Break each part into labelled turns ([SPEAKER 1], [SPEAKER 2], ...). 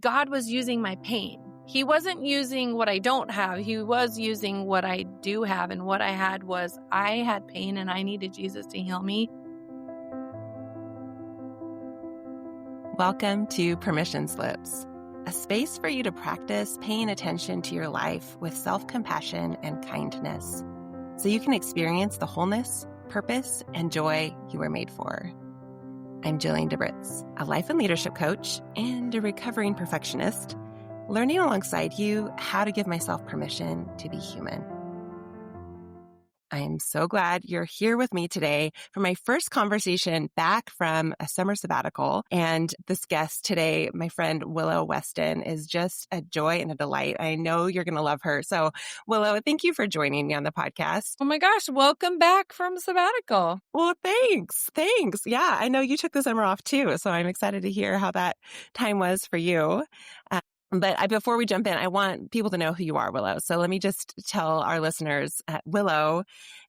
[SPEAKER 1] God was using my pain. He wasn't using what I don't have. He was using what I do have. And what I had was I had pain and I needed Jesus to heal me.
[SPEAKER 2] Welcome to Permission Slips, a space for you to practice paying attention to your life with self-compassion and kindness so you can experience the wholeness, purpose, and joy you were made for. I'm Jillian DeBritz, a life and leadership coach and a recovering perfectionist, learning alongside you how to give myself permission to be human. I am so glad you're here with me today for my first conversation back from a summer sabbatical. And this guest today, my friend Willow Weston, is just a joy and a delight. I know you're going to love her. So Willow, thank you for joining me on the podcast.
[SPEAKER 1] Oh my gosh, welcome back from sabbatical.
[SPEAKER 2] Well, thanks. Thanks. Yeah, I know you took the summer off too. So I'm excited to hear how that time was for you. But before we jump in, I want people to know who you are, Willow. So let me just tell our listeners, Willow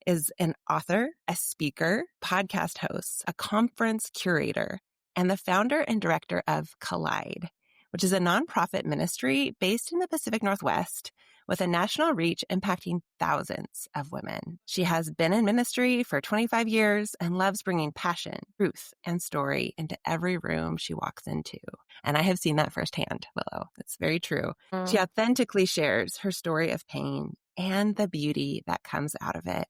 [SPEAKER 2] is an author, a speaker, podcast host, a conference curator, and the founder and director of Collide, which is a nonprofit ministry based in the Pacific Northwest with a national reach impacting thousands of women. She has been in ministry for 25 years and loves bringing passion, truth, and story into every room she walks into. And I have seen that firsthand, Willow. It's very true. She authentically shares her story of pain and the beauty that comes out of it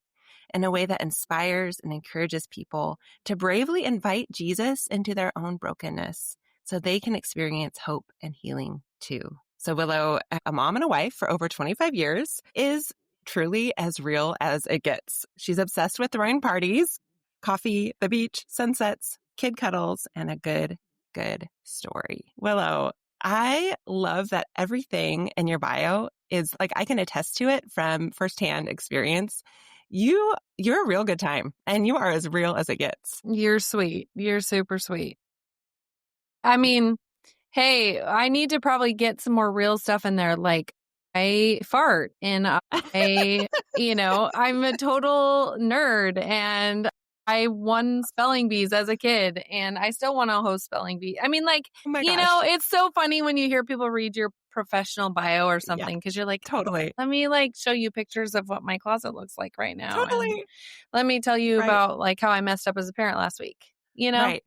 [SPEAKER 2] in a way that inspires and encourages people to bravely invite Jesus into their own brokenness so they can experience hope and healing too. So Willow, a mom and a wife for over 25 years, is truly as real as it gets. She's obsessed with throwing parties, coffee, the beach, sunsets, kid cuddles, and a good story. Willow, I love that everything in your bio is like, I can attest to it from firsthand experience. You're a real good time and you are as real as it gets.
[SPEAKER 1] You're sweet. You're super sweet. I mean, hey, I need to probably get some more real stuff in there. Like I fart and I'm a total nerd and I won spelling bees as a kid and I still want to host spelling bee. I mean, like,
[SPEAKER 2] Oh my gosh.
[SPEAKER 1] It's so funny when you hear people read your professional bio or something because you're like,
[SPEAKER 2] Totally.
[SPEAKER 1] let me show you pictures of what my closet looks like right now.
[SPEAKER 2] Totally.
[SPEAKER 1] And let me tell you about how I messed up as a parent last week,
[SPEAKER 2] Right.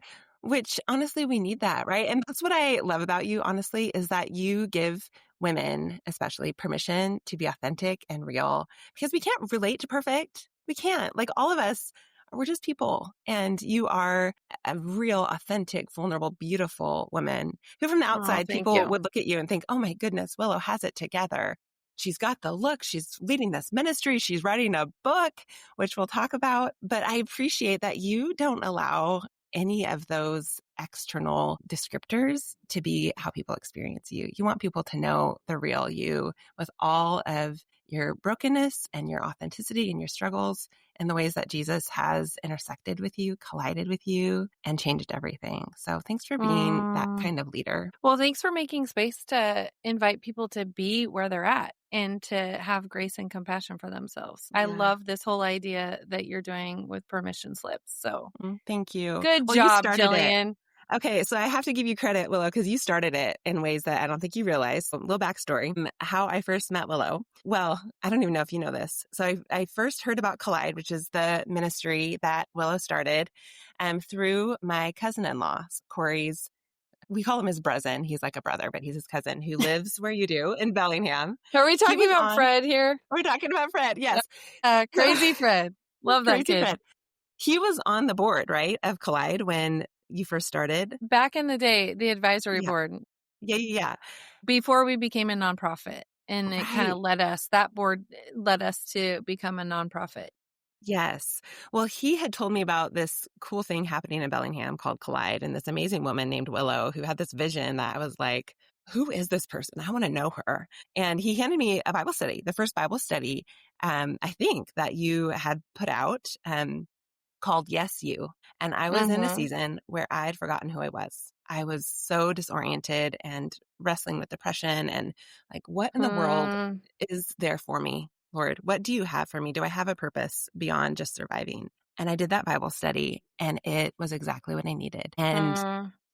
[SPEAKER 2] Which honestly, we need that, right? And that's what I love about you, honestly, is that you give women, especially, permission to be authentic and real because we can't relate to perfect. We can't. Like all of us, we're just people. And you are a real, authentic, vulnerable, beautiful woman who from the outside, people would look at you and think, oh my goodness, Willow has it together. She's got the look. She's leading this ministry. She's writing a book, which we'll talk about. But I appreciate that you don't allow any of those external descriptors to be how people experience you. You want people to know the real you with all of your brokenness and your authenticity and your struggles and the ways that Jesus has intersected with you, collided with you, and changed everything. So thanks for being that kind of leader.
[SPEAKER 1] Well, thanks for making space to invite people to be where they're at and to have grace and compassion for themselves. Yeah. I love this whole idea that you're doing with permission slips. So
[SPEAKER 2] thank you.
[SPEAKER 1] Good job, Jillian.
[SPEAKER 2] Okay, so I have to give you credit, Willow, because you started it in ways that I don't think you realize. A little backstory, how I first met Willow. Well, I don't even know if you know this. So I first heard about Collide, which is the ministry that Willow started, through my cousin-in-law, Corey's. We call him his brother. He's like a brother, but he's his cousin who lives where you do in Bellingham.
[SPEAKER 1] Are we talking about Fred here?
[SPEAKER 2] We're talking about Fred, yes.
[SPEAKER 1] Crazy Fred. Love that kid. Fred.
[SPEAKER 2] He was on the board, right, of Collide when you first started?
[SPEAKER 1] Back in the day, the advisory board.
[SPEAKER 2] Yeah.
[SPEAKER 1] Before we became a nonprofit. And it kind of that board led us to become a nonprofit.
[SPEAKER 2] Yes. Well, he had told me about this cool thing happening in Bellingham called Collide and this amazing woman named Willow who had this vision that I was like, who is this person? I want to know her. And he handed me a Bible study, the first Bible study, I think that you had put out, called Yes, You. And I was in a season where I had forgotten who I was. I was so disoriented and wrestling with depression and like, what in the world is there for me? Lord, what do you have for me? Do I have a purpose beyond just surviving? And I did that Bible study, and it was exactly what I needed.
[SPEAKER 1] Uh,
[SPEAKER 2] And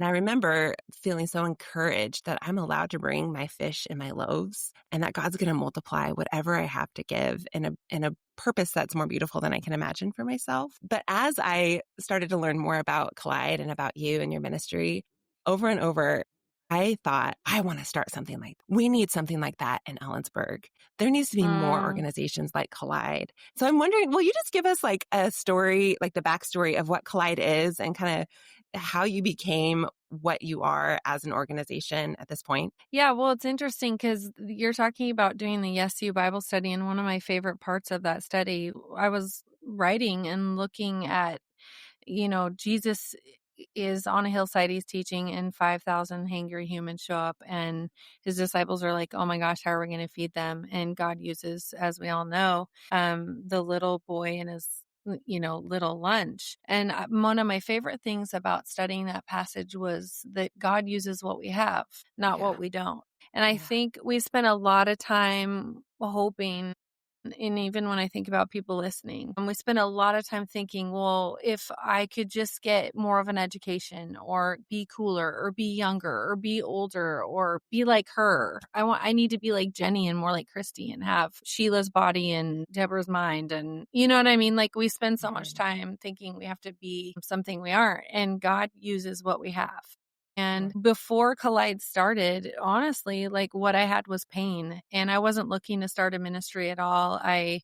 [SPEAKER 2] I remember feeling so encouraged that I'm allowed to bring my fish and my loaves, and that God's going to multiply whatever I have to give in a purpose that's more beautiful than I can imagine for myself. But as I started to learn more about Collide and about you and your ministry, over and over, I thought, I want to start something like that. We need something like that in Ellensburg. There needs to be more
[SPEAKER 1] uh,
[SPEAKER 2] organizations like Collide. So I'm wondering, will you just give us like a story, like the backstory of what Collide is and kind of how you became what you are as an organization at this point?
[SPEAKER 1] yeah, well, it's interesting because you're talking about doing the Yes You Bible study. And one of my favorite parts of that study, I was writing and looking at, Jesus is on a hillside, he's teaching, and 5,000 hangry humans show up, and his disciples are like, oh my gosh, how are we going to feed them? And God uses, as we all know, the little boy and his little lunch. And one of my favorite things about studying that passage was that God uses what we have, not
[SPEAKER 2] Yeah.
[SPEAKER 1] what we don't. And I
[SPEAKER 2] Yeah.
[SPEAKER 1] think we spend a lot of time hoping, and even when I think about people listening, we spend a lot of time thinking, well, if I could just get more of an education or be cooler or be younger or be older or be like her, I need to be like Jenny and more like Christy and have Sheila's body and Deborah's mind. And you know what I mean? Like we spend so much
[SPEAKER 2] Mhm.
[SPEAKER 1] time thinking we have to be something we aren't, and God uses what we have.
[SPEAKER 2] Yeah.
[SPEAKER 1] And before Collide started, honestly, like what I had was pain, and I wasn't looking to start a ministry at all. I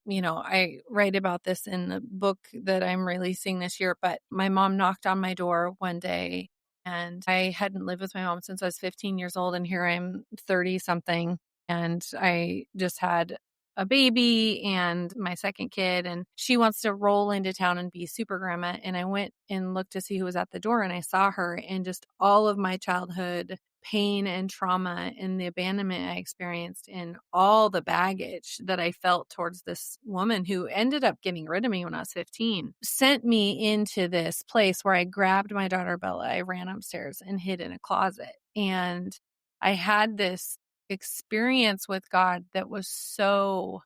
[SPEAKER 1] write about this in the book that I'm releasing this year, but my mom knocked on my door one day, and I hadn't lived with my mom since I was 15 years old. And here I'm 30 something. And I just had a baby and my second kid, and she wants to roll into town and be super grandma. And I went and looked to see who was at the door, and I saw her, and just all of my childhood pain and trauma and the abandonment I experienced and all the baggage that I felt towards this woman who ended up getting rid of me when I was 15 sent me into this place where I grabbed my daughter Bella. I ran upstairs and hid in a closet. And I had this experience with God that was so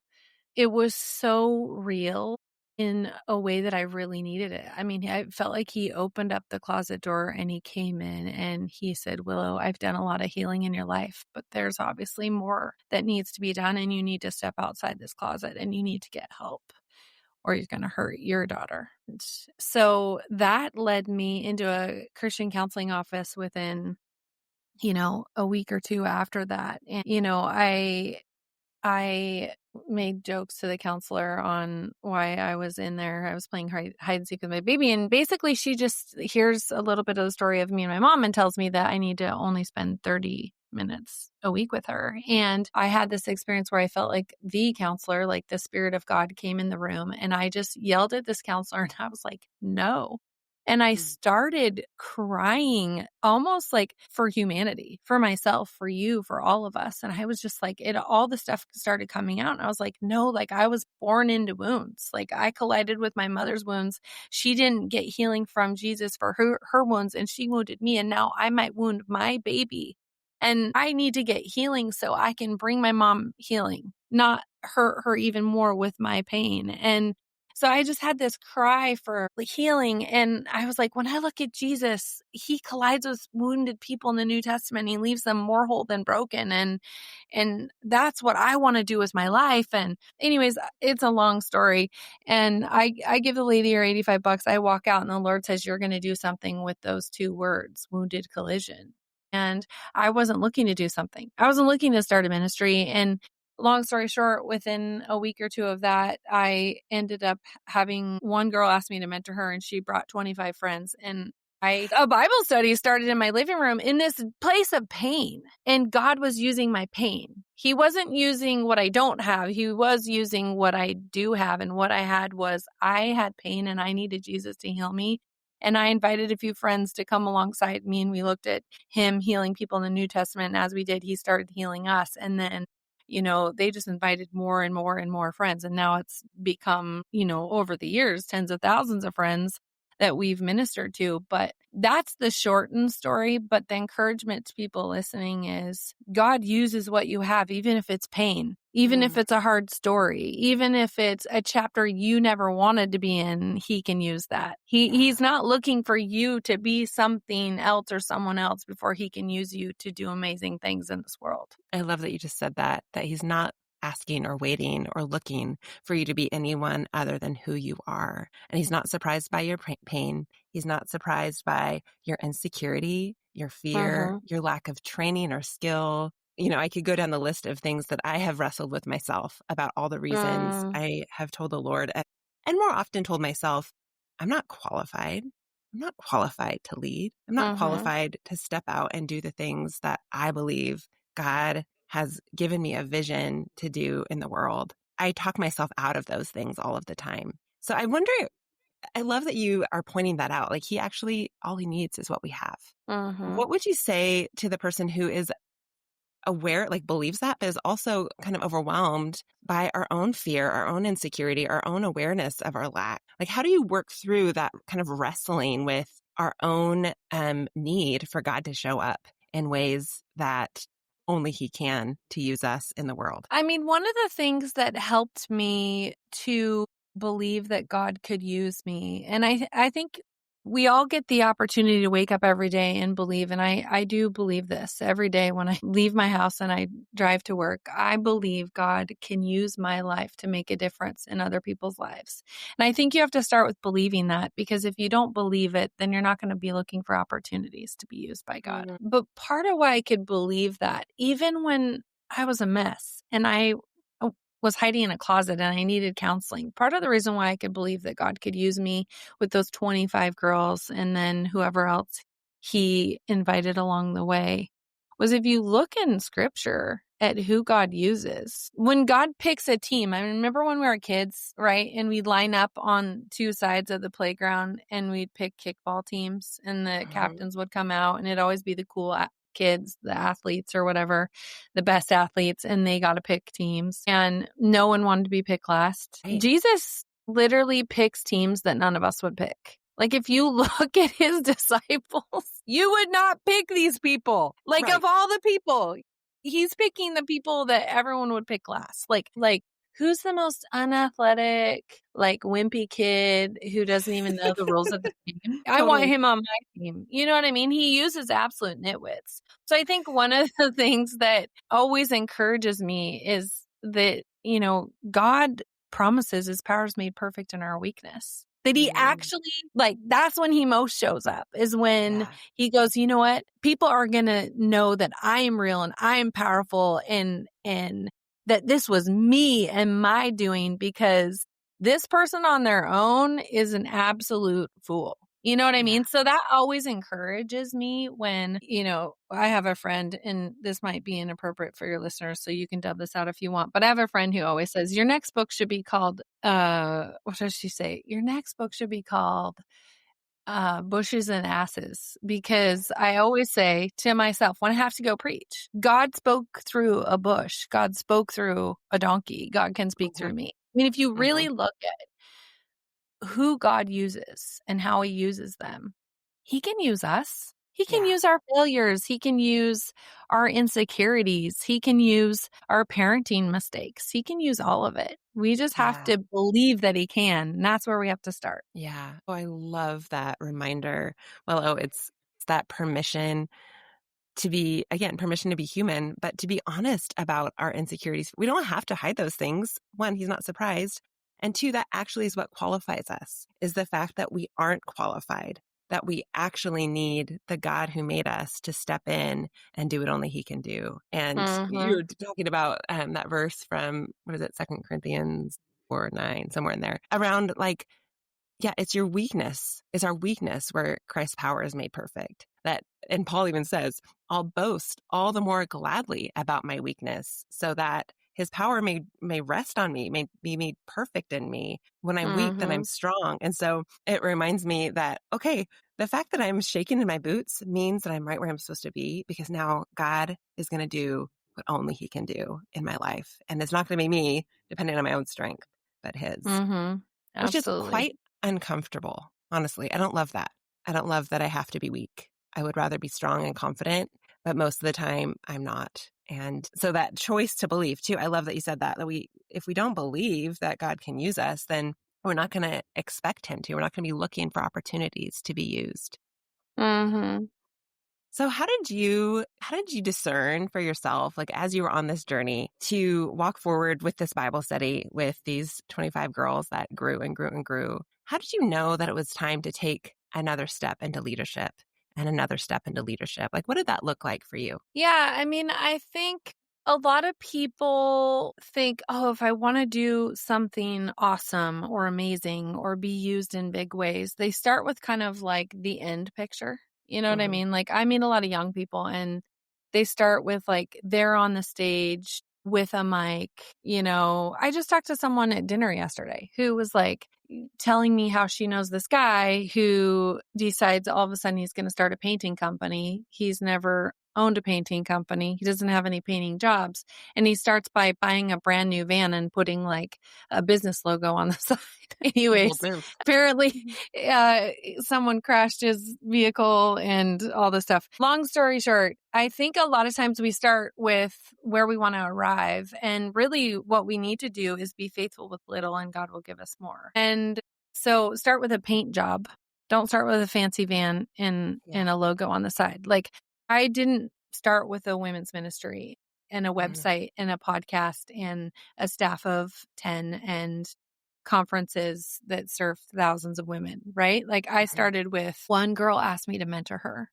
[SPEAKER 1] real in a way that I really needed it. I mean, I felt like he opened up the closet door and he came in and he said, Willow, I've done a lot of healing in your life, but there's obviously more that needs to be done, and you need to step outside this closet and you need to get help, or you're going to hurt your daughter. So that led me into a Christian counseling office within a week or two after that. And, I made jokes to the counselor on why I was in there. I was playing hide and seek with my baby. And basically she just hears a little bit of the story of me and my mom and tells me that I need to only spend 30 minutes a week with her. And I had this experience where I felt like the counselor, like the Spirit of God came in the room, and I just yelled at this counselor and I was like, no. And I
[SPEAKER 2] Mm.
[SPEAKER 1] started crying almost like for humanity, for myself, for you, for all of us. And I was just like, all the stuff started coming out. And I was like, no, like I was born into wounds. Like I collided with my mother's wounds. She didn't get healing from Jesus for her wounds, and she wounded me. And now I might wound my baby. And I need to get healing so I can bring my mom healing, not hurt her even more with my pain. And so I just had this cry for healing. And I was like, when I look at Jesus, he collides with wounded people in the New Testament. He leaves them more whole than broken. And that's what I want to do with my life. And anyways, it's a long story. And I give the lady her $85. I walk out and the Lord says, you're going to do something with those two words, wounded collision. And I wasn't looking to do something. I wasn't looking to start a ministry. And long story short, within a week or two of that, I ended up having one girl ask me to mentor her, and she brought 25 friends. And a Bible study started in my living room in this place of pain. And God was using my pain. He wasn't using what I don't have. He was using what I do have. And what I had was I had pain and I needed Jesus to heal me. And I invited a few friends to come alongside me, and we looked at him healing people in the New Testament. And as we did, he started healing us. And then they just invited more and more and more friends. And now it's become, over the years, tens of thousands of friends that we've ministered to. But that's the shortened story. But the encouragement to people listening is God uses what you have, even if it's pain. Even if
[SPEAKER 2] Mm.
[SPEAKER 1] it's a hard story, even if it's a chapter you never wanted to be in, he can use that.
[SPEAKER 2] Yeah.
[SPEAKER 1] He's not looking for you to be something else or someone else before he can use you to do amazing things in this world.
[SPEAKER 2] I love that you just said that he's not asking or waiting or looking for you to be anyone other than who you are. And he's not surprised by your pain. He's not surprised by your insecurity, your fear,
[SPEAKER 1] Mhm.
[SPEAKER 2] your lack of training or skill. I could go down the list of things that I have wrestled with myself about all the reasons
[SPEAKER 1] Mm,
[SPEAKER 2] I have told the Lord and more often told myself, I'm not qualified. I'm not qualified to lead. I'm not
[SPEAKER 1] mhm.
[SPEAKER 2] qualified to step out and do the things that I believe God has given me a vision to do in the world. I talk myself out of those things all of the time. So I wonder, I love that you are pointing that out. Like all he needs is what we have.
[SPEAKER 1] Mhm.
[SPEAKER 2] What would you say to the person who is aware, like believes that, but is also kind of overwhelmed by our own fear, our own insecurity, our own awareness of our lack? Like, how do you work through that kind of wrestling with our own need for God to show up in ways that only he can to use us in the world?
[SPEAKER 1] I mean, one of the things that helped me to believe that God could use me, and I think we all get the opportunity to wake up every day and believe, and I do believe this every day when I leave my house and I drive to work. I believe God can use my life to make a difference in other people's lives. And I think you have to start with believing that, because if you don't believe it, then you're not going to be looking for opportunities to be used by God.
[SPEAKER 2] Mm.
[SPEAKER 1] But part of why I could believe that, even when I was a mess and I was hiding in a closet and I needed counseling. Part of the reason why I could believe that God could use me with those 25 girls and then whoever else he invited along the way was, if you look in scripture at who God uses, when God picks a team. I remember when we were kids, right? And we'd line up on two sides of the playground and we'd pick kickball teams, and the
[SPEAKER 2] Mhm.
[SPEAKER 1] captains would come out and it'd always be the cool kids, the athletes or whatever, the best athletes, and they got to pick teams. And no one wanted to be picked last.
[SPEAKER 2] Right.
[SPEAKER 1] Jesus literally picks teams that none of us would pick. Like, if you look at his disciples, you would not pick these people. Like,
[SPEAKER 2] Right.
[SPEAKER 1] of all the people, he's picking the people that everyone would pick last. Like who's the most unathletic, like wimpy kid who doesn't even know the rules of the game? I want
[SPEAKER 2] Totally.
[SPEAKER 1] him on my team. You know what I mean? He uses absolute nitwits. So I think one of the things that always encourages me is that, God promises his power is made perfect in our weakness. That he
[SPEAKER 2] Mm.
[SPEAKER 1] actually, like, that's when he most shows up, is when
[SPEAKER 2] Yeah.
[SPEAKER 1] he goes, you know what? People are going to know that I am real and I am powerful, and that this was me and my doing, because this person on their own is an absolute fool. You know what I
[SPEAKER 2] Yeah.
[SPEAKER 1] mean? So that always encourages me when, I have a friend, and this might be inappropriate for your listeners, so you can dub this out if you want. But I have a friend who always says, your next book should be called, what does she say? Your next book should be called bushes and asses, because I always say to myself when I have to go preach, God spoke through a bush. God spoke through a donkey. God can speak
[SPEAKER 2] Mhm.
[SPEAKER 1] through me. I mean, if you
[SPEAKER 2] Mhm.
[SPEAKER 1] really look at who God uses and how he uses them, he can use us. He can
[SPEAKER 2] Yeah.
[SPEAKER 1] use our failures. He can use our insecurities. He can use our parenting mistakes. He can use all of it. We just have
[SPEAKER 2] Yeah.
[SPEAKER 1] to believe that he can. And that's where we have to start.
[SPEAKER 2] Yeah. Oh, I love that reminder. Well, it's that permission to be, again, permission to be human, but to be honest about our insecurities. We don't have to hide those things. One, he's not surprised. And two, that actually is what qualifies us, is the fact that we aren't qualified, that we actually need the God who made us to step in and do what only he can do. And you
[SPEAKER 1] Mhm.
[SPEAKER 2] were talking about that verse from, what is it, 2 Corinthians 4:9, somewhere in there, around like, yeah, it's your weakness, it's our weakness where Christ's power is made perfect. And Paul even says, I'll boast all the more gladly about my weakness, so that his power may rest on me, may be made perfect in me. When I'm weak, then I'm
[SPEAKER 1] Mhm.
[SPEAKER 2] strong. And so it reminds me that, okay, the fact that I'm shaking in my boots means that I'm right where I'm supposed to be, because now God is going to do what only he can do in my life. And it's not going to be me depending on my own strength, but his,
[SPEAKER 1] Mhm.
[SPEAKER 2] which is
[SPEAKER 1] Absolutely.
[SPEAKER 2] quite uncomfortable. Honestly, I don't love that. I don't love that I have to be weak. I would rather be strong and confident, but most of the time I'm not. And so that choice to believe too, I love that you said that if we don't believe that God can use us, then we're not going to expect him to. We're not going to be looking for opportunities to be used.
[SPEAKER 1] Mhm.
[SPEAKER 2] So how did you discern for yourself, like as you were on this journey to walk forward with this Bible study with these 25 girls that grew and grew and grew? How did you know that it was time to take another step into leadership and another step into leadership? Like, what did that look like for you?
[SPEAKER 1] Yeah, I mean, I think a lot of people think, oh, if I want to do something awesome or amazing or be used in big ways, they start with kind of like the end picture. You know what I
[SPEAKER 2] Hmm.
[SPEAKER 1] mean? Like, I meet a lot of young people and they start with like they're on the stage with a mic. I just talked to someone at dinner yesterday who was like telling me how she knows this guy who decides all of a sudden he's going to start a painting company. He's never owned a painting company. He doesn't have any painting jobs. And he starts by buying a brand new van and putting like a business logo on the side.
[SPEAKER 2] Bold
[SPEAKER 1] Anyways,
[SPEAKER 2] move.
[SPEAKER 1] apparently someone crashed his vehicle and all this stuff. Long story short, I think a lot of times we start with where we want to arrive. And really what we need to do is be faithful with little and God will give us more. And so start with a paint job. Don't start with a fancy van and
[SPEAKER 2] Yeah.
[SPEAKER 1] a logo on the side. Like I didn't start with a women's ministry and a
[SPEAKER 2] Mhm.
[SPEAKER 1] website and a podcast and a staff of 10 and conferences that serve thousands of women, right? Like I
[SPEAKER 2] Mhm.
[SPEAKER 1] started with one girl asked me to mentor her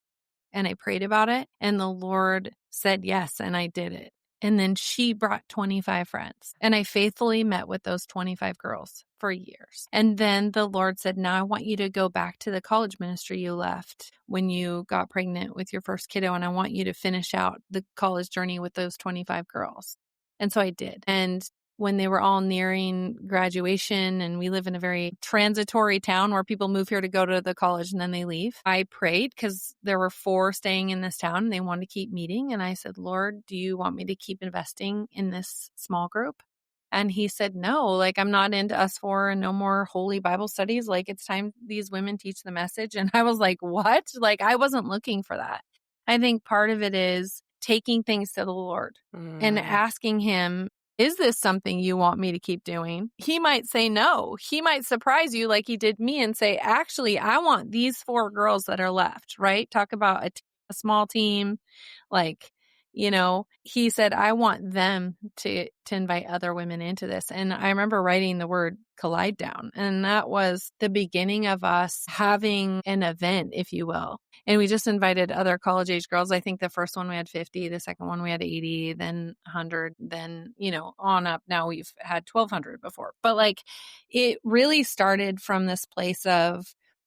[SPEAKER 1] and I prayed about it and the Lord said yes and I did it. And then she brought 25 friends and I faithfully met with those 25 girls for years. And then the Lord said, now I want you to go back to the college ministry you left when you got pregnant with your first kiddo. And I want you to finish out the college journey with those 25 girls. And so I did. And when they were all nearing graduation and we live in a very transitory town where people move here to go to the college and then they leave. I prayed because there were 4 staying in this town and they wanted to keep meeting. And I said, Lord, do you want me to keep investing in this small group? And he said, no, like I'm not into us 4 and no more holy Bible studies. Like it's time these women teach the message. And I was like, what? Like I wasn't looking for that. I think part of it is taking things to the Lord and
[SPEAKER 2] Mm.
[SPEAKER 1] asking him, is this something you want me to keep doing? He might say no. He might surprise you like he did me and say, actually, I want these 4 girls that are left, right? Talk about a small team. Like, he said, I want them to invite other women into this. And I remember writing the word collide down. And that was the beginning of us having an event, if you will. And we just invited other college age girls. I think the first one we had 50, the second one we had 80, then 100, then, on up. Now we've had 1,200 before. But like it really started from this place of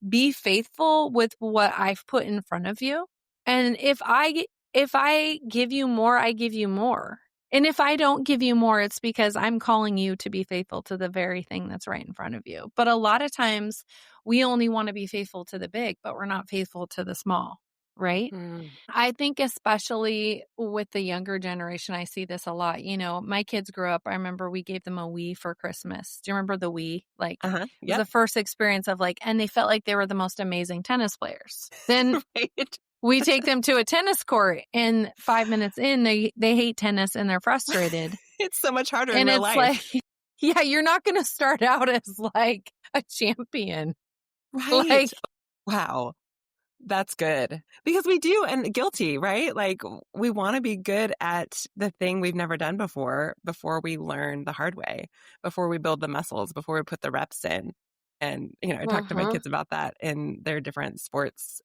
[SPEAKER 1] be faithful with what I've put in front of you. And if I give you more, I give you more. And if I don't give you more, it's because I'm calling you to be faithful to the very thing that's right in front of you. But a lot of times we only want to be faithful to the big, but we're not faithful to the small, right?
[SPEAKER 2] Mm.
[SPEAKER 1] I think especially with the younger generation, I see this a lot. My kids grew up, I remember we gave them a Wii for Christmas. Do you remember the Wii? Like
[SPEAKER 2] Uh-huh.
[SPEAKER 1] it was
[SPEAKER 2] Yep.
[SPEAKER 1] the first experience of like, and they felt like they were the most amazing tennis players. Then
[SPEAKER 2] Right.
[SPEAKER 1] we take them to a tennis court and 5 minutes in, they hate tennis and they're frustrated.
[SPEAKER 2] It's so much harder in
[SPEAKER 1] And
[SPEAKER 2] real
[SPEAKER 1] it's
[SPEAKER 2] life.
[SPEAKER 1] like, yeah, you're not going to start out as like a champion.
[SPEAKER 2] Right.
[SPEAKER 1] Like,
[SPEAKER 2] Wow. That's good. Because we do, and guilty, right? Like we want to be good at the thing we've never done before we learn the hard way, before we build the muscles, before we put the reps in. And, I talk to my
[SPEAKER 1] uh-huh.
[SPEAKER 2] kids about that in their different sports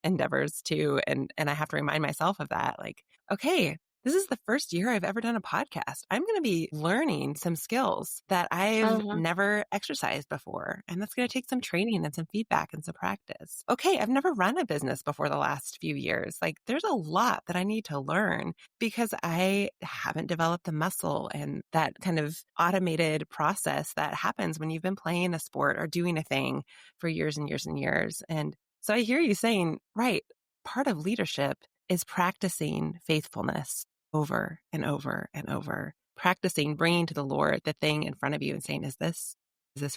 [SPEAKER 2] endeavors too. And I have to remind myself of that. Like, okay, this is the first year I've ever done a podcast. I'm going to be learning some skills that I've
[SPEAKER 1] Uh-huh.
[SPEAKER 2] never exercised before. And that's going to take some training and some feedback and some practice. Okay, I've never run a business before the last few years. Like there's a lot that I need to learn because I haven't developed the muscle and that kind of automated process that happens when you've been playing a sport or doing a thing for years and years and years. And so I hear you saying, right, part of leadership is practicing faithfulness over and over and over, practicing bringing to the Lord the thing in front of you and saying, is this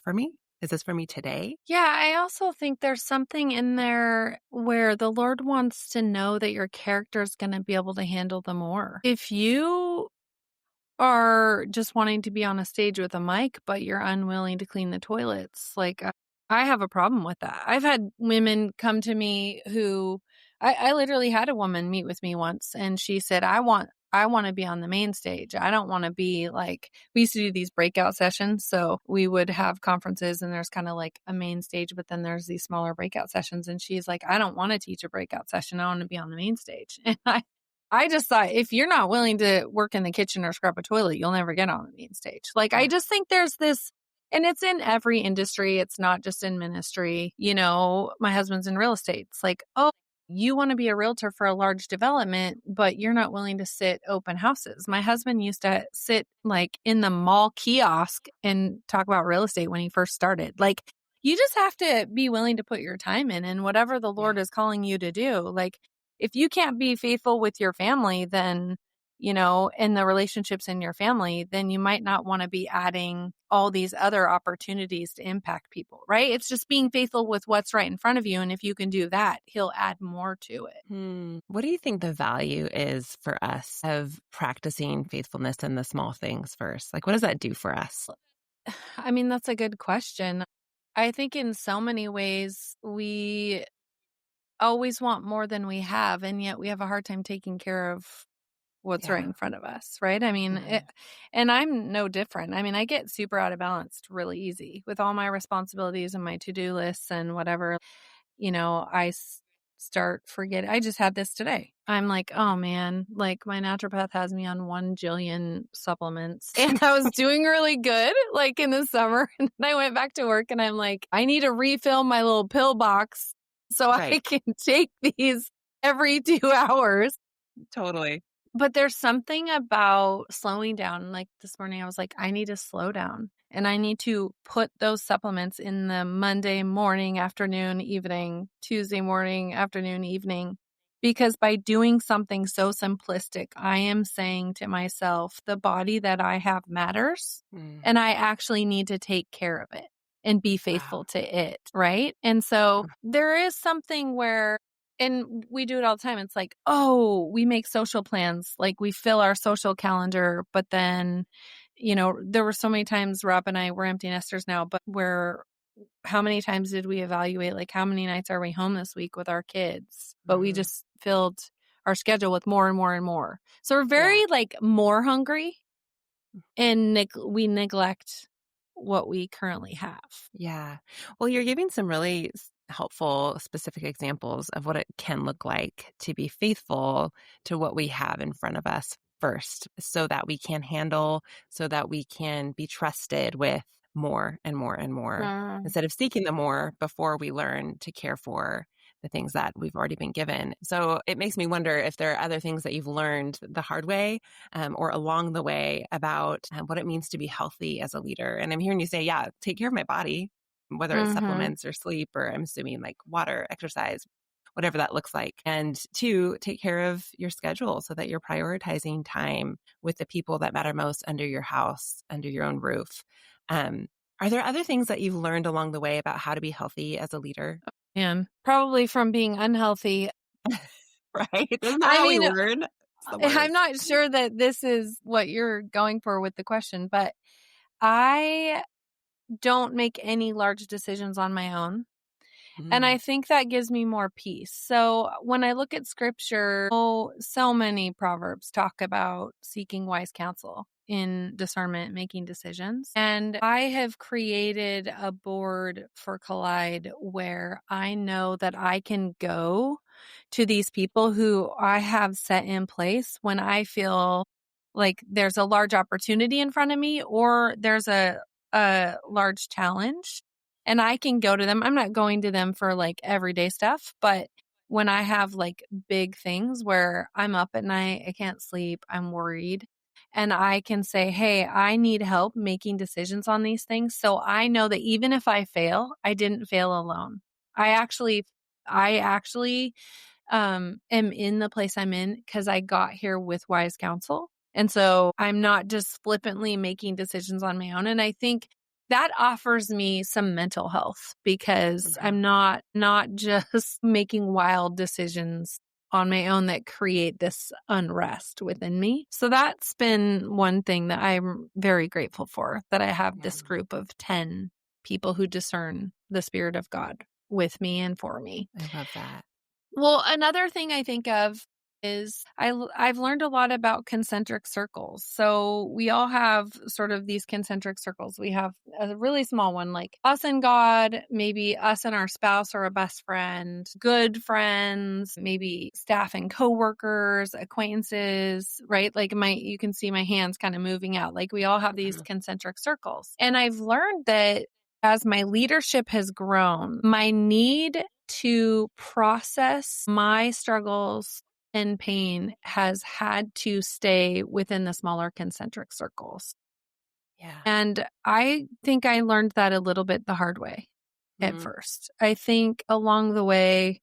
[SPEAKER 2] for me? Is this for me today?
[SPEAKER 1] Yeah, I also think there's something in there where the Lord wants to know that your character is going to be able to handle the more. If you are just wanting to be on a stage with a mic, but you're unwilling to clean the toilets. Like, I have a problem with that. I've had women come to me who I literally had a woman meet with me once and she said, I want to be on the main stage. I don't want to be like, we used to do these breakout sessions. So we would have conferences and there's kind of like a main stage, but then there's these smaller breakout sessions. And she's like, I don't want to teach a breakout session. I want to be on the main stage. And I just thought if you're not willing to work in the kitchen or scrub a toilet, you'll never get on the main stage. Like, I
[SPEAKER 2] Yeah.
[SPEAKER 1] just think there's this, and it's in every industry. It's not just in ministry. You know, my husband's in real estate. It's like, oh, you want to be a realtor for a large development, but you're not willing to sit open houses. My husband used to sit like in the mall kiosk and talk about real estate when he first started. Like, you just have to be willing to put your time in and whatever the Lord
[SPEAKER 2] Yeah.
[SPEAKER 1] is calling you to do. Like, if you can't be faithful with your family, then, you know, in the relationships in your family, then you might not want to be adding all these other opportunities to impact people, right? It's just being faithful with what's right in front of you. And if you can do that, he'll add more to it.
[SPEAKER 2] What do you think the value is for us of practicing faithfulness in the small things first? Like, what does that do for us?
[SPEAKER 1] I mean, that's a good question. I think in so many ways, we always want more than we have, and yet we have a hard time taking care of what's right
[SPEAKER 2] Yeah.
[SPEAKER 1] in front of us, right? I mean,
[SPEAKER 2] Mhm.
[SPEAKER 1] and I'm no different. I mean, I get super out of balance really easy with all my responsibilities and my to-do lists and whatever. You know, start forgetting. I just had this today. I'm like, oh man, like my naturopath has me on 1 jillion supplements and I was doing really good like in the summer. And then I went back to work and I'm like, I need to refill my little pill box so I
[SPEAKER 2] Right.
[SPEAKER 1] can take these every 2 hours.
[SPEAKER 2] Totally.
[SPEAKER 1] But there's something about slowing down. Like this morning, I was like, I need to slow down and I need to put those supplements in the Monday morning, afternoon, evening, Tuesday morning, afternoon, evening. Because by doing something so simplistic, I am saying to myself, the body that I have matters
[SPEAKER 2] Mm.
[SPEAKER 1] and I actually need to take care of it and be
[SPEAKER 2] Wow.
[SPEAKER 1] faithful to it. Right. And so there is something where and we do it all the time. It's like, oh, we make social plans. Like we fill our social calendar, but then, you know, there were so many times Rob and I were empty nesters now, but where how many times did we evaluate like how many nights are we home this week with our kids? But we
[SPEAKER 2] Mhm.
[SPEAKER 1] just filled our schedule with more and more and more. So we're
[SPEAKER 2] Yeah.
[SPEAKER 1] very like more hungry and we neglect what we currently have.
[SPEAKER 2] Yeah. Well, you're giving some really helpful, specific examples of what it can look like to be faithful to what we have in front of us first, so that we can handle, so that we can be trusted with more and more and more,
[SPEAKER 1] Mm.
[SPEAKER 2] instead of seeking the more before we learn to care for the things that we've already been given. So it makes me wonder if there are other things that you've learned the hard way, or along the way, about what it means to be healthy as a leader. And I'm hearing you say, yeah, take care of my body, whether it's
[SPEAKER 1] Mhm.
[SPEAKER 2] supplements or sleep, or I'm assuming like water, exercise, whatever that looks like. And two, take care of your schedule so that you're prioritizing time with the people that matter most under your house, under your own roof. Um, are there other things that you've learned along the way about how to be healthy as a leader?
[SPEAKER 1] And probably from being unhealthy.
[SPEAKER 2] Right? Isn't that
[SPEAKER 1] I
[SPEAKER 2] how we
[SPEAKER 1] mean,
[SPEAKER 2] learn? It's the
[SPEAKER 1] I'm
[SPEAKER 2] worst.
[SPEAKER 1] not sure that this is what you're going for with the question, but I don't make any large decisions on my own. And I
[SPEAKER 2] Mm,
[SPEAKER 1] think that gives me more peace. So when I look at scripture, so many proverbs talk about seeking wise counsel in discernment, making decisions. And I have created a board for Collide where I know that I can go to these people who I have set in place when I feel like there's a large opportunity in front of me or there's a large challenge and I can go to them. I'm not going to them for like everyday stuff, but when I have like big things where I'm up at night, I can't sleep, I'm worried, and I can say, "Hey, I need help making decisions on these things." So I know that even if I fail, I didn't fail alone. I actually am in the place I'm in because I got here with wise counsel. And so I'm not just flippantly making decisions on my own. And I think that offers me some mental health because
[SPEAKER 2] Mhm.
[SPEAKER 1] I'm not just making wild decisions on my own that create this unrest within me. So that's been one thing that I'm very grateful for, that I have
[SPEAKER 2] Yeah,
[SPEAKER 1] this group of 10 people who discern the Spirit of God with me and for me.
[SPEAKER 2] I love that.
[SPEAKER 1] Well, another thing I think of is I've learned a lot about concentric circles. So we all have sort of these concentric circles. We have a really small one, like us and God, maybe us and our spouse or a best friend, good friends, maybe staff and coworkers, acquaintances, right? Like you can see my hands kind of moving out. Like we all have these
[SPEAKER 2] Mhm.
[SPEAKER 1] concentric circles. And I've learned that as my leadership has grown, my need to process my struggles and pain has had to stay within the smaller concentric circles.
[SPEAKER 2] Yeah.
[SPEAKER 1] And I think I learned that a little bit the hard way at
[SPEAKER 2] Mhm.
[SPEAKER 1] first. I think along the way,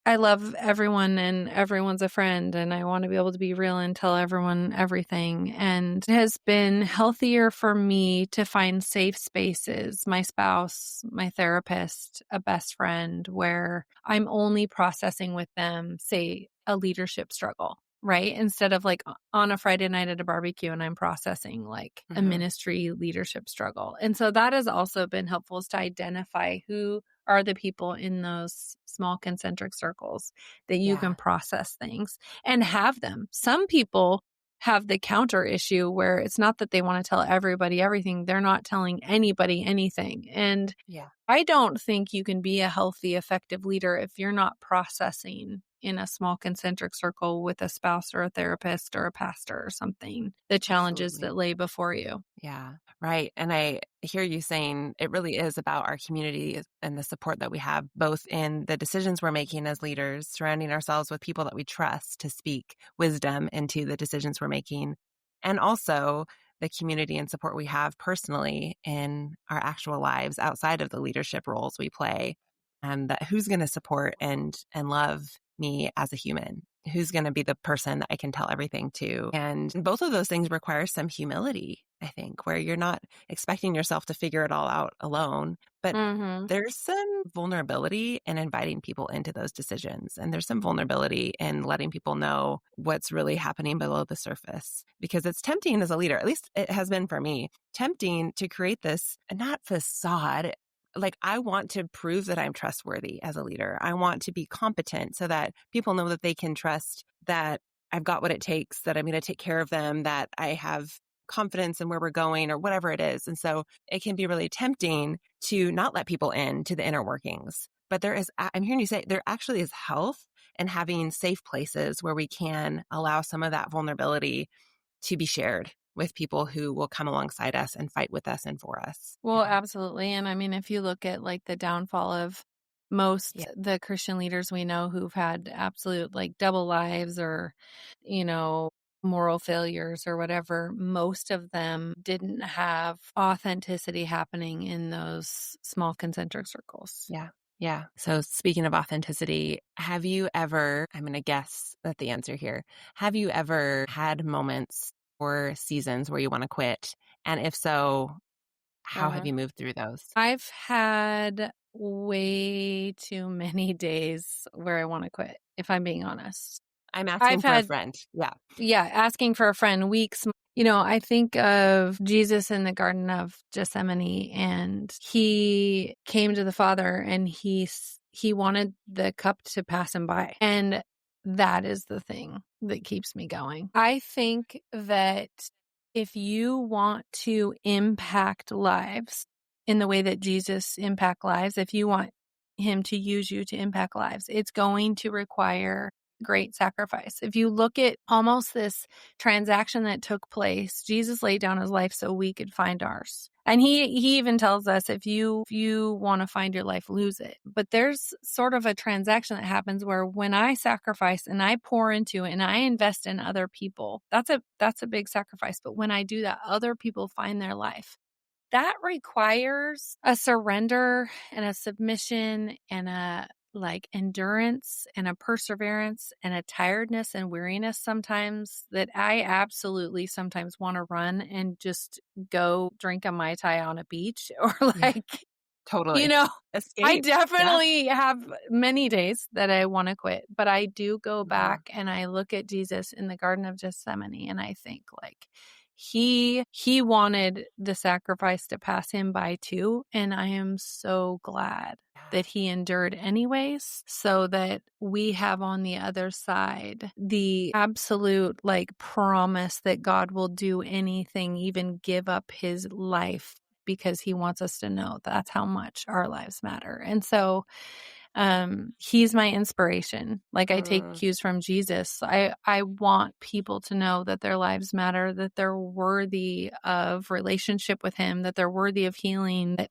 [SPEAKER 1] I love everyone and everyone's a friend, and I want to be able to be real and tell everyone everything. And it has been healthier for me to find safe spaces, my spouse, my therapist, a best friend, where I'm only processing with them, say, a leadership struggle, right? Instead of like on a Friday night at a barbecue and I'm processing like a
[SPEAKER 2] Mhm.
[SPEAKER 1] ministry leadership struggle. And so that has also been helpful, is to identify who are the people in those small concentric circles that you can
[SPEAKER 2] Yeah.
[SPEAKER 1] process things and have them. Some people have the counter issue where it's not that they want to tell everybody everything, they're not telling anybody anything. And
[SPEAKER 2] Yeah.
[SPEAKER 1] I don't think you can be a healthy, effective leader if you're not processing in a small concentric circle with a spouse or a therapist or a pastor or something, the challenges
[SPEAKER 2] Absolutely.
[SPEAKER 1] that lay before you.
[SPEAKER 2] Yeah, right. And I hear you saying it really is about our community and the support that we have, both in the decisions we're making as leaders, surrounding ourselves with people that we trust to speak wisdom into the decisions we're making, and also the community and support we have personally in our actual lives outside of the leadership roles we play. And that who's going to support and love me as a human? Who's going to be the person that I can tell everything to? And both of those things require some humility, I think, where you're not expecting yourself to figure it all out alone, but
[SPEAKER 1] Mm-hmm.
[SPEAKER 2] there's some vulnerability in inviting people into those decisions. And there's some vulnerability in letting people know what's really happening below the surface, because it's tempting as a leader, at least it has been for me, tempting to create this, not facade. Like, I want to prove that I'm trustworthy as a leader. I want to be competent so that people know that they can trust that I've got what it takes, that I'm going to take care of them, that I have confidence in where we're going or whatever it is. And so it can be really tempting to not let people in to the inner workings. But I'm hearing you say there actually is health in having safe places where we can allow some of that vulnerability to be shared with people who will come alongside us and fight with us and for us.
[SPEAKER 1] Well,
[SPEAKER 2] Yeah.
[SPEAKER 1] absolutely. And I mean, if you look at like the downfall of
[SPEAKER 2] Yeah.
[SPEAKER 1] most the Christian leaders we know who've had absolute like double lives or, you know, moral failures or whatever, most of them didn't have authenticity happening in those small concentric circles.
[SPEAKER 2] Yeah. Yeah. So speaking of authenticity, have you ever, I'm going to guess that the answer here, have you ever had moments or seasons where you want to quit? And if so, how have
[SPEAKER 1] Uh-huh.
[SPEAKER 2] you moved through those?
[SPEAKER 1] I've had way too many days where I want to quit, if I'm being honest.
[SPEAKER 2] I'm
[SPEAKER 1] I've
[SPEAKER 2] asking for a
[SPEAKER 1] had
[SPEAKER 2] friend. Yeah.
[SPEAKER 1] Yeah, asking for a friend weeks. You know, I think of Jesus in the Garden of Gethsemane, and he came to the Father and he wanted the cup to pass him by. And that is the thing that keeps me going. I think that if you want to impact lives in the way that Jesus impact lives, if you want him to use you to impact lives, it's going to require great sacrifice. If you look at almost this transaction that took place, Jesus laid down his life so we could find ours. And he even tells us if you want to find your life, lose it. But there's sort of a transaction that happens where when I sacrifice and I pour into it and I invest in other people, that's a big sacrifice. But when I do that, other people find their life. That requires a surrender and a submission and a like endurance and a perseverance and a tiredness and weariness sometimes that I absolutely sometimes want to run and just go drink a Mai Tai on a beach or
[SPEAKER 2] Yeah,
[SPEAKER 1] like, you
[SPEAKER 2] totally.
[SPEAKER 1] know, I
[SPEAKER 2] Escape. Yeah.
[SPEAKER 1] definitely have many days that I wanna quit, but I do go
[SPEAKER 2] Mhm.
[SPEAKER 1] back and I look at Jesus in the Garden of Gethsemane, and I think, like, he wanted the sacrifice to pass him by too, and I am so glad
[SPEAKER 2] Yeah.
[SPEAKER 1] that he endured anyways, so that we have on the other side the absolute, like, promise that God will do anything, even give up his life because he wants us to know that's how much our lives matter. And so he's my inspiration. Like I take
[SPEAKER 2] Mm,
[SPEAKER 1] cues from Jesus. I want people to know that their lives matter, that they're worthy of relationship with him, that they're worthy of healing, that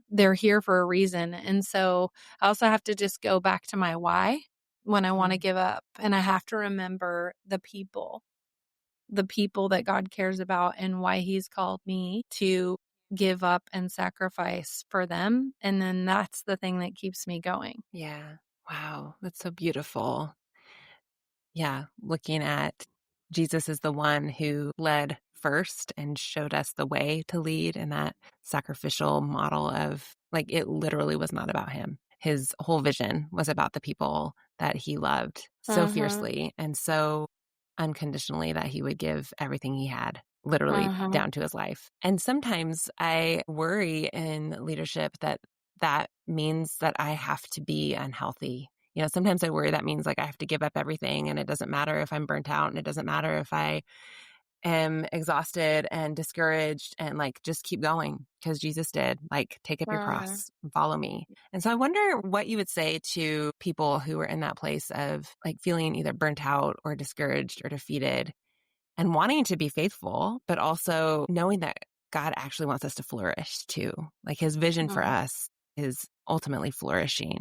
[SPEAKER 1] they're here for a reason. And so I also have to just go back to my why when I want to
[SPEAKER 2] mhm.
[SPEAKER 1] give up, and I have to remember the people that God cares about and why he's called me to give up and sacrifice for them. And then that's the thing that keeps me going.
[SPEAKER 2] Yeah. Wow, that's so beautiful. Yeah, looking at Jesus is the one who led first and showed us the way to lead, and that sacrificial model of like it literally was not about him. His whole vision was about the people that he loved so
[SPEAKER 1] Mhm.
[SPEAKER 2] fiercely and so unconditionally that he would give everything he had, literally
[SPEAKER 1] Mhm.
[SPEAKER 2] down to his life. And sometimes I worry in leadership that that means that I have to be unhealthy. You know, sometimes I worry that means like I have to give up everything and it doesn't matter if I'm burnt out and it doesn't matter if I am exhausted and discouraged and like just keep going because Jesus did. Like, take up your
[SPEAKER 1] Mhm.
[SPEAKER 2] cross and follow me. And so I wonder what you would say to people who are in that place of like feeling either burnt out or discouraged or defeated and wanting to be faithful, but also knowing that God actually wants us to flourish too. Like his vision for
[SPEAKER 1] Mhm.
[SPEAKER 2] us is ultimately flourishing.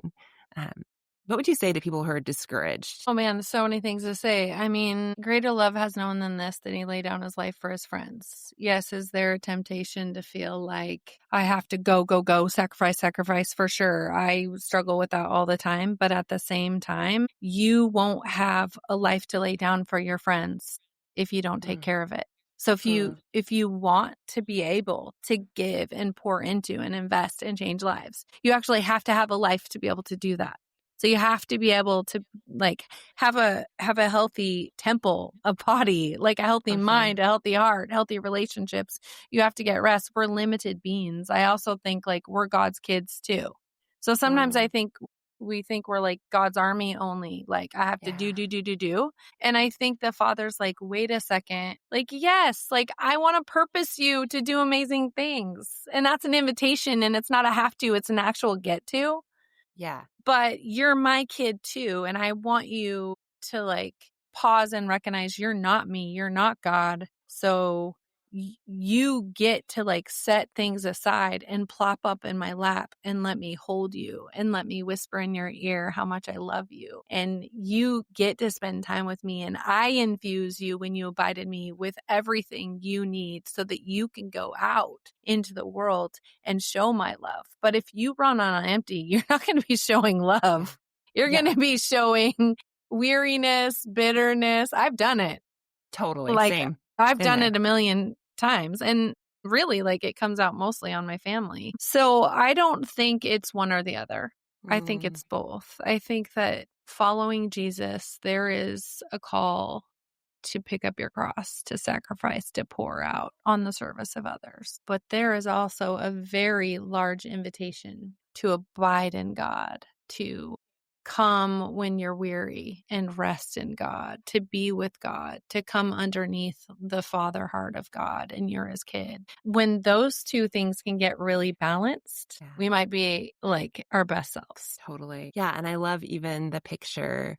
[SPEAKER 2] Um, what would you say to people who are discouraged?
[SPEAKER 1] Oh man, so many things to say. I mean, greater love has no one than this, that he laid down his life for his friends. Yes, is there a temptation to feel like I have to go, go, go, sacrifice, sacrifice for sure. I struggle with that all the time. But at the same time, you won't have a life to lay down for your friends if you don't take
[SPEAKER 2] Mm,
[SPEAKER 1] care of it. So
[SPEAKER 2] mm,
[SPEAKER 1] if you want to be able to give and pour into and invest and change lives, you actually have to have a life to be able to do that. So you have to be able to like have a healthy temple, a body, like a healthy
[SPEAKER 2] uh-huh.
[SPEAKER 1] mind, a healthy heart, healthy relationships. You have to get rest. We're limited beings. I also think like we're God's kids too. So sometimes I
[SPEAKER 2] Mm,
[SPEAKER 1] think we think we're like God's army only. Like I have to do,
[SPEAKER 2] yeah,
[SPEAKER 1] do, do, do, do. And I think the Father's like, wait a second. Like, yes, like I want to purpose you to do amazing things. And that's an invitation and it's not a have to, it's an actual get to,
[SPEAKER 2] yeah,
[SPEAKER 1] but you're my kid too. And I want you to like pause and recognize you're not me, you're not God. So you get to like set things aside and plop up in my lap and let me hold you and let me whisper in your ear how much I love you. And you get to spend time with me. And I infuse you when you abide in me with everything you need so that you can go out into the world and show my love. But if you run on empty, you're not going to be showing
[SPEAKER 2] yeah,
[SPEAKER 1] love. You're going
[SPEAKER 2] yeah,
[SPEAKER 1] to be showing weariness, bitterness. I've done it.
[SPEAKER 2] totally.
[SPEAKER 1] Like,
[SPEAKER 2] Same.
[SPEAKER 1] I've
[SPEAKER 2] Been
[SPEAKER 1] done
[SPEAKER 2] there.
[SPEAKER 1] it a million times, and really, like, it comes out mostly on my family. So, I don't think it's one or the other. I think
[SPEAKER 2] Mm,
[SPEAKER 1] it's both. I think that following Jesus, there is a call to pick up your cross, to sacrifice, to pour out on the service of others. But there is also a very large invitation to abide in God, to come when you're weary and rest in God, to be with God, to come underneath the father heart of God and you're his kid. When those two things can get really balanced,
[SPEAKER 2] yeah.
[SPEAKER 1] we might be like our best selves.
[SPEAKER 2] Totally. Yeah. And I love even the picture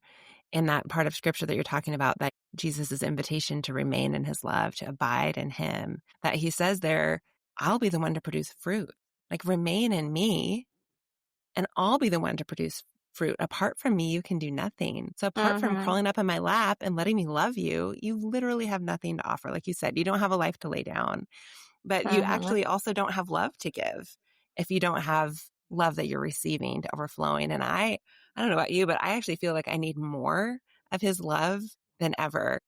[SPEAKER 2] in that part of scripture that you're talking about, that Jesus' invitation to remain in his love, to abide in him, that he says there, I'll be the one to produce fruit. Like, remain in me and I'll be the one to produce fruit. Apart from me, you can do nothing. So apart from
[SPEAKER 1] Mhm.
[SPEAKER 2] crawling up in my lap and letting me love you, you literally have nothing to offer. Like you said, you don't have a life to lay down, but you
[SPEAKER 1] Mhm.
[SPEAKER 2] actually also don't have love to give if you don't have love that you're receiving to overflowing. And I don't know about you, but I actually feel like I need more of his love than ever.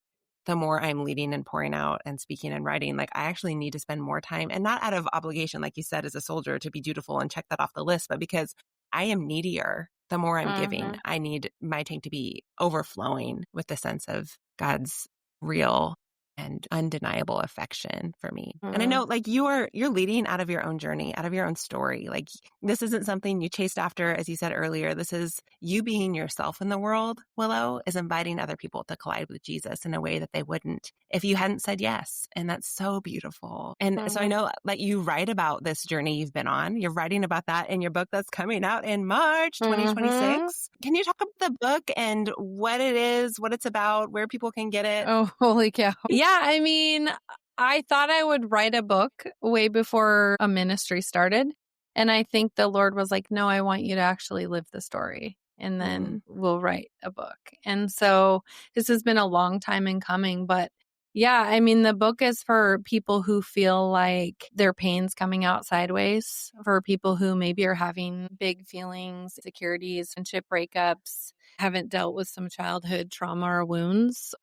[SPEAKER 2] The more I'm leading and pouring out and speaking and writing, like I actually need to spend more time, and not out of obligation, like you said, as a soldier to be dutiful and check that off the list, but because I am needier. The more I'm giving,
[SPEAKER 1] Mhm.
[SPEAKER 2] I need my tank to be overflowing with the sense of God's real and undeniable affection for me. And I know
[SPEAKER 1] Mhm.
[SPEAKER 2] like you're leading out of your own journey, out of your own story. Like this isn't something you chased after, as you said earlier. This is you being yourself in the world. Willow is inviting other people to collide with Jesus in a way that they wouldn't if you hadn't said yes. And that's so beautiful. And so I
[SPEAKER 1] Mhm.
[SPEAKER 2] know that you write about this journey you've been on. You're writing about that in your book that's coming out in March
[SPEAKER 1] Mhm.
[SPEAKER 2] 2026. Can you talk about the book and what it is, what it's about, where people can get it?
[SPEAKER 1] Oh, holy cow. Yeah, I mean, I thought I would write a book way before a ministry started. And I think the Lord was like, no, I want you to actually live the story. And
[SPEAKER 2] Mm,
[SPEAKER 1] then we'll write a book. And so this has been a long time in coming. But yeah, I mean, the book is for people who feel like their pain's coming out sideways, for people who maybe are having big feelings, insecurities, friendship breakups, haven't dealt with some childhood trauma or wounds,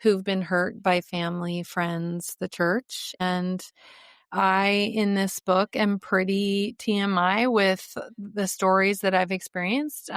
[SPEAKER 1] who've been hurt by family, friends, the church. And I, in this book, am pretty TMI with the stories that I've experienced,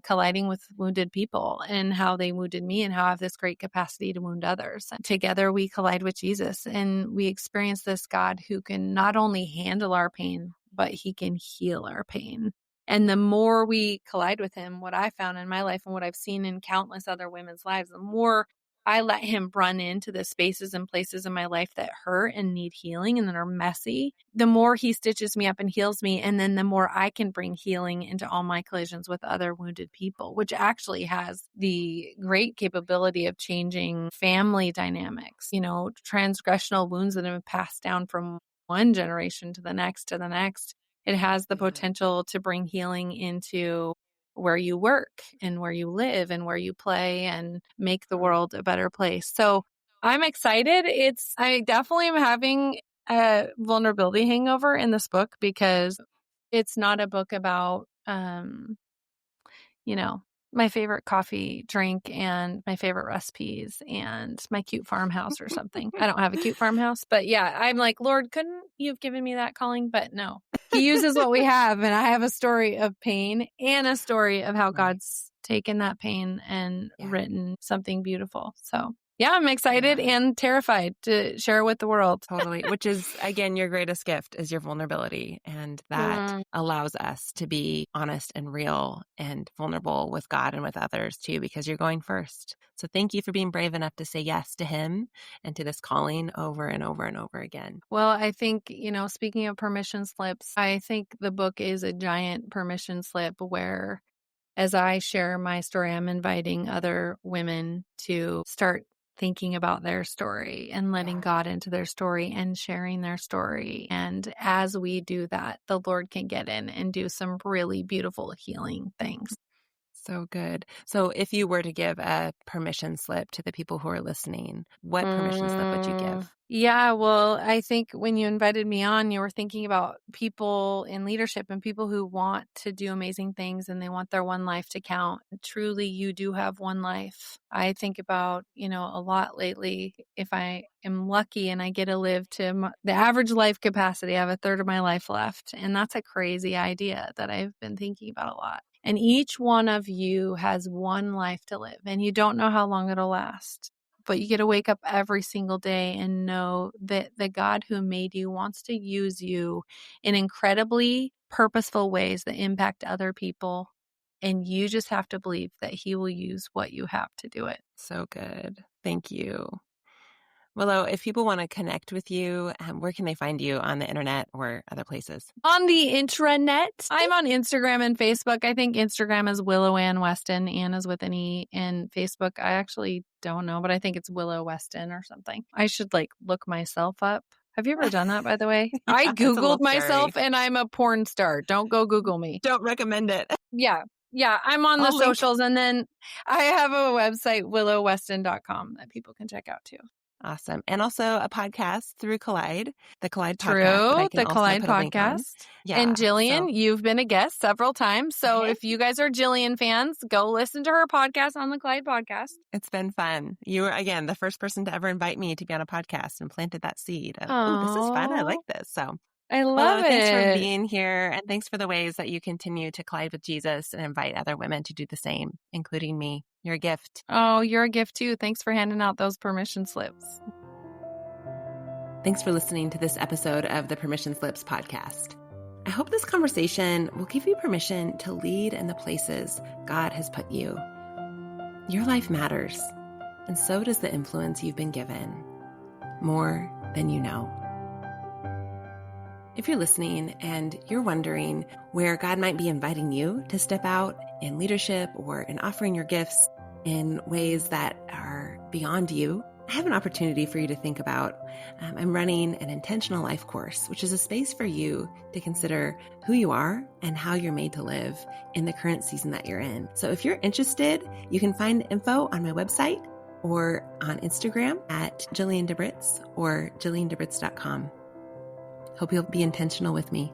[SPEAKER 1] colliding with wounded people and how they wounded me and how I have this great capacity to wound others. Together, we collide with Jesus and we experience this God who can not only handle our pain, but he can heal our pain. And the more we collide with him, what I found in my life and what I've seen in countless other women's lives, the more I let him run into the spaces and places in my life that hurt and need healing and that are messy, the more he stitches me up and heals me. And then the more I can bring healing into all my collisions with other wounded people, which actually has the great capability of changing family dynamics, transgressional wounds that have been passed down from one generation to the next to the next. It has the
[SPEAKER 2] yeah.
[SPEAKER 1] potential to bring healing into where you work and where you live and where you play and make the
[SPEAKER 2] Mm,
[SPEAKER 1] world a better place. So I'm excited. I definitely am having a vulnerability hangover in this book because it's not a book about, you know, my favorite coffee drink and my favorite recipes and my cute farmhouse or something. I don't have a cute farmhouse, but yeah, I'm like, Lord, couldn't you have given me that calling? But no, he uses what we have. And I have a story of pain and a story of how
[SPEAKER 2] right.
[SPEAKER 1] God's taken that pain and
[SPEAKER 2] Yeah.
[SPEAKER 1] written something beautiful. So yeah, I'm excited
[SPEAKER 2] Yeah.
[SPEAKER 1] and terrified to share with the world.
[SPEAKER 2] Totally. Which is, again, your greatest gift is your vulnerability. And that
[SPEAKER 1] Mm.
[SPEAKER 2] allows us to be honest and real and vulnerable with God and with others too, because you're going first. So thank you for being brave enough to say yes to him and to this calling over and over and over again.
[SPEAKER 1] Well, I think, speaking of permission slips, I think the book is a giant permission slip where as I share my story, I'm inviting other women to start thinking about their story and letting
[SPEAKER 2] Yeah.
[SPEAKER 1] God into their story and sharing their story. And as we do that, the Lord can get in and do some really beautiful healing things.
[SPEAKER 2] So good. So if you were to give a permission slip to the people who are listening, what permission slip would you give?
[SPEAKER 1] Yeah, well, I think when you invited me on, you were thinking about people in leadership and people who want to do amazing things and they want their one life to count. Truly, you do have one life. I think about, a lot lately. If I am lucky and I get to live to the average life capacity, I have a third of my life left. And that's a crazy idea that I've been thinking about a lot. And each one of you has one life to live, and you don't know how long it'll last. But you get to wake up every single day and know that the God who made you wants to use you in incredibly purposeful ways that impact other people. And you just have to believe that he will use what you have to do it.
[SPEAKER 2] So good. Thank you. Willow, if people want to connect with you, where can they find you on the internet or other places?
[SPEAKER 1] On the intranet, I'm on Instagram and Facebook. I think Instagram is Willow Ann Weston. Ann is with an E. And Facebook, I actually don't know, but I think it's Willow Weston or something. I should look myself up. Have you ever done that, by the way? I
[SPEAKER 2] Yeah, it's a little
[SPEAKER 1] Googled
[SPEAKER 2] scary.
[SPEAKER 1] myself and I'm a porn star. Don't go Google me.
[SPEAKER 2] Don't recommend it.
[SPEAKER 1] Yeah. Yeah. I'm on the
[SPEAKER 2] I'll link.
[SPEAKER 1] socials. And then I have a website, willowweston.com, that people can check out too.
[SPEAKER 2] Awesome. And also a podcast through Collide, the Collide podcast that I
[SPEAKER 1] True,
[SPEAKER 2] can
[SPEAKER 1] the
[SPEAKER 2] also
[SPEAKER 1] Collide
[SPEAKER 2] put a link on.
[SPEAKER 1] podcast.
[SPEAKER 2] Yeah.
[SPEAKER 1] And Jillian,
[SPEAKER 2] So,
[SPEAKER 1] you've been a guest several times. So
[SPEAKER 2] hey,
[SPEAKER 1] if you guys are Jillian fans, go listen to her podcast on the Collide podcast.
[SPEAKER 2] it's been fun. You were, again, the first person to ever invite me to be on a podcast and planted that seed of, oh, this is fun. I like
[SPEAKER 1] Oh,
[SPEAKER 2] this. So,
[SPEAKER 1] I love
[SPEAKER 2] Willow, thanks for
[SPEAKER 1] it.
[SPEAKER 2] being here. And thanks for the ways that you continue to collide with Jesus and invite other women to do the same, including me. You're a gift.
[SPEAKER 1] Oh, you're a gift too. Thanks for handing out those permission slips.
[SPEAKER 2] Thanks for listening to this episode of the Permission Slips podcast. I hope this conversation will give you permission to lead in the places God has put you. Your life matters, and so does the influence you've been given, more than you know. If you're listening and you're wondering where God might be inviting you to step out in leadership or in offering your gifts in ways that are beyond you, I have an opportunity for you to think about. I'm running an intentional life course, which is a space for you to consider who you are and how you're made to live in the current season that you're in. So if you're interested, you can find info on my website or on Instagram at Jillian DeBritz or jilliandebritz.com. Hope you'll be intentional with me.